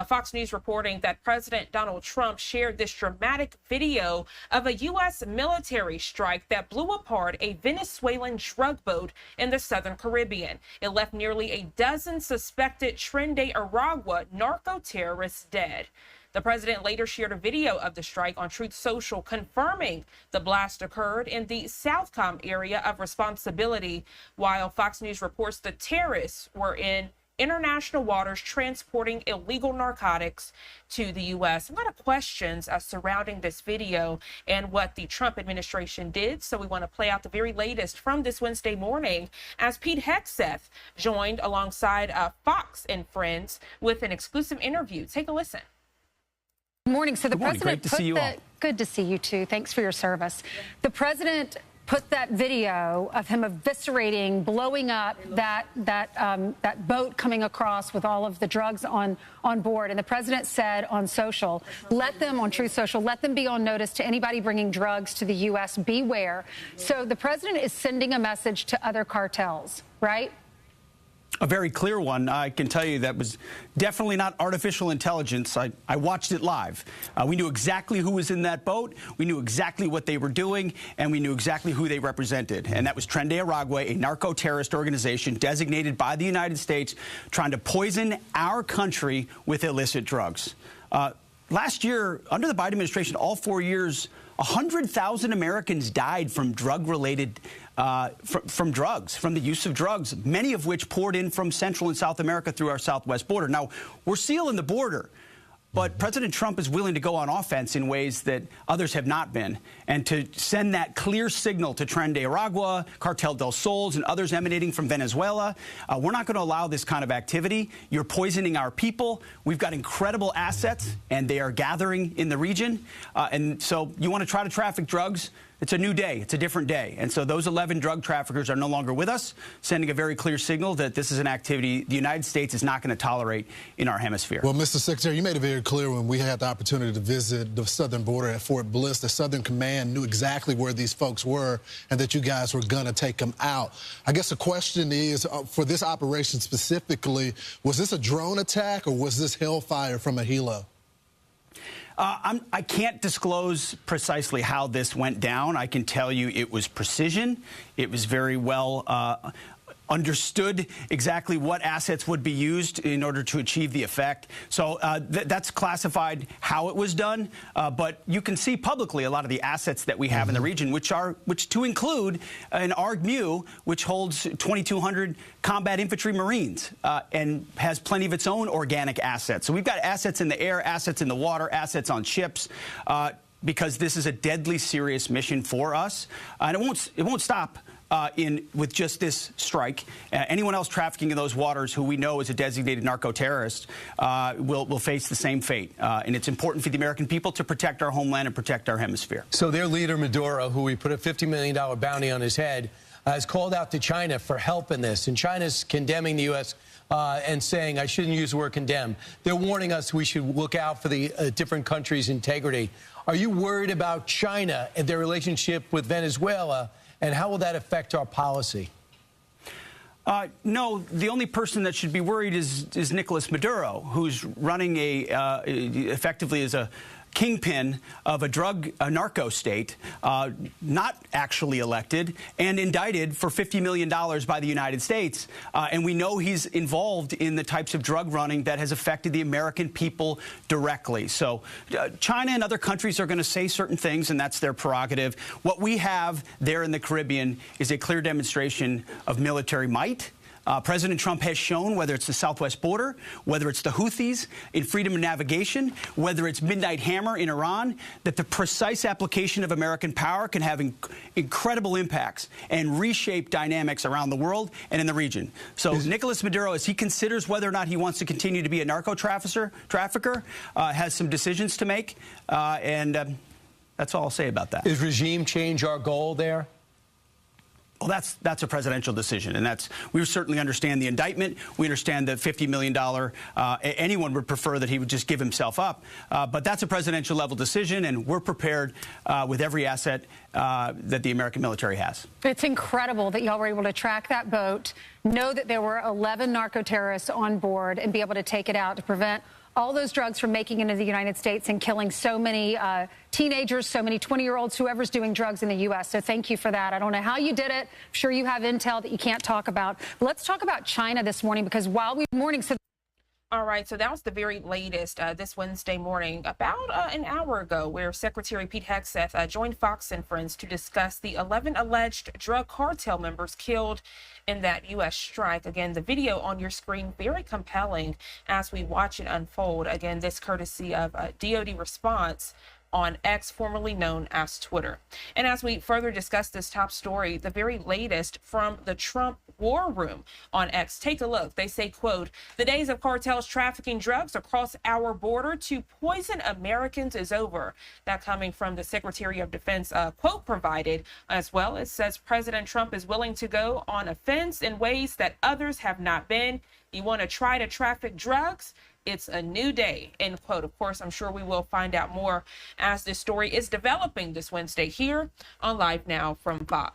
Fox News reporting that President Donald Trump shared this dramatic video of a U.S. military strike that blew apart a Venezuelan drug boat in the southern Caribbean. It left nearly a dozen suspected Tren de Aragua narco-terrorists dead. The president later shared a video of the strike on Truth Social, confirming the blast occurred in the Southcom area of responsibility, while Fox News reports the terrorists were in international waters transporting illegal narcotics to the U.S. A lot of questions surrounding this video and what the Trump administration did. So we want to play out the very latest from this Wednesday morning as Pete Hegseth joined alongside Fox and Friends with an exclusive interview. Take a listen. Good morning. So the president Great to see you all. Good to see you too. Thanks for your service. The president put that video of him eviscerating, blowing up that boat coming across with all of the drugs on board. And the president said on social, on Truth Social, let them be on notice to anybody bringing drugs to the U.S. Beware. So the president is sending a message to other cartels, right? A very clear one. I can tell you that was definitely not artificial intelligence. I watched it live. We knew exactly who was in that boat. We knew exactly what they were doing, and we knew exactly who they represented. And that was Tren de Aragua, a narco-terrorist organization designated by the United States, trying to poison our country with illicit drugs. Last year, under the Biden administration, all 4 years, 100,000 Americans died from drug-related from drugs, from the use of drugs, many of which poured in from Central and South America through our southwest border. Now, we're sealing the border, but President Trump is willing to go on offense in ways that others have not been, and to send that clear signal to Tren de Aragua, Cartel del Sols, and others emanating from Venezuela. We're not going to allow this kind of activity. You're poisoning our people. We've got incredible assets, and they are gathering in the region. And so you want to try to traffic drugs? It's a new day. It's a different day. And so those 11 drug traffickers are no longer with us, sending a very clear signal that this is an activity the United States is not going to tolerate in our hemisphere. Well, Mr. Secretary, you made it very clear when we had the opportunity to visit the southern border at Fort Bliss, the Southern Command knew exactly where these folks were and that you guys were going to take them out. I guess the question is, for this operation specifically, was this a drone attack or was this hellfire from a helo? I can't disclose precisely how this went down. I can tell you it was precision. It was very well understood exactly what assets would be used in order to achieve the effect. So that's classified how it was done. But you can see publicly a lot of the assets that we have in the region, which to include an ARG-MU, which holds 2,200 combat infantry Marines and has plenty of its own organic assets. So we've got assets in the air, assets in the water, assets on ships, because this is a deadly serious mission for us. And it won't stop with just this strike. Anyone else trafficking in those waters who we know is a designated narco-terrorist will face the same fate. And it's important for the American people to protect our homeland and protect our hemisphere. So their leader, Maduro, who we put a $50 million bounty on his head, has called out to China for help in this. And China's condemning the U.S. And saying, I shouldn't use the word condemn. They're warning us we should look out for the different countries' integrity. Are you worried about China and their relationship with Venezuela? And how will that affect our policy? No, the only person that should be worried is Nicolas Maduro, who's running effectively as a kingpin of a narco state, not actually elected, and indicted for $50 million by the United States. And we know he's involved in the types of drug running that has affected the American people directly. So China and other countries are going to say certain things, and that's their prerogative. What we have there in the Caribbean is a clear demonstration of military might. President Trump has shown, whether it's the southwest border, whether it's the Houthis in freedom of navigation, whether it's Midnight Hammer in Iran, that the precise application of American power can have incredible impacts and reshape dynamics around the world and in the region. So Nicolas Maduro, as he considers whether or not he wants to continue to be a narco-trafficker, has some decisions to make, and that's all I'll say about that. Is regime change our goal there? Well, that's a presidential decision, and we certainly understand the indictment. We understand the $50 million. Anyone would prefer that he would just give himself up, but that's a presidential level decision, and we're prepared with every asset that the American military has. It's incredible that y'all were able to track that boat, know that there were 11 narco-terrorists on board, and be able to take it out to prevent all those drugs from making it into the United States and killing so many teenagers, so many 20-year-olds, whoever's doing drugs in the U.S. So thank you for that. I don't know how you did it. I'm sure you have intel that you can't talk about. But let's talk about China this morning, because while we morning. All right, so that was the very latest this Wednesday morning, about an hour ago, where Secretary Pete Hegseth joined Fox and Friends to discuss the 11 alleged drug cartel members killed in that U.S. strike. Again, the video on your screen, very compelling as we watch it unfold. Again, this courtesy of DoD response on X, formerly known as Twitter. And as we further discuss this top story, the very latest from the Trump war room on X, take a look. They say, quote, "The days of cartels trafficking drugs across our border to poison Americans is over." That coming from the Secretary of Defense quote provided as well. It says President Trump is willing to go on offense in ways that others have not been. You want to try to traffic drugs? It's a new day, end quote. Of course, I'm sure we will find out more as this story is developing this Wednesday here on Live Now from Fox.